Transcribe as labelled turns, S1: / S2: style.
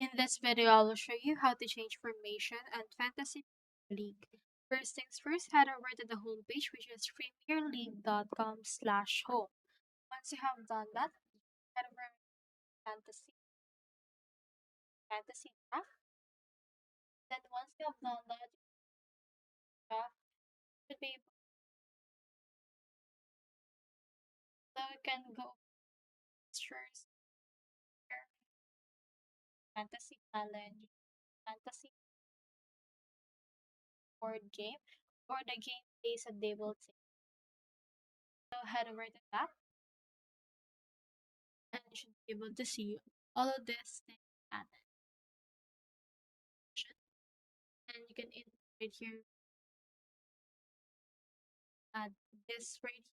S1: In this video, I will show you how to change formation and fantasy league. First things first, head over to the homepage, which is premierleague.com/home. Once you have done that, head over to fantasy draft. Then once you have done that draft, you should be able so you can go features here, fantasy challenge, fantasy board game, or the game plays that they will take. So head over to that and you should be able to see all of this thing and and you can right here add this right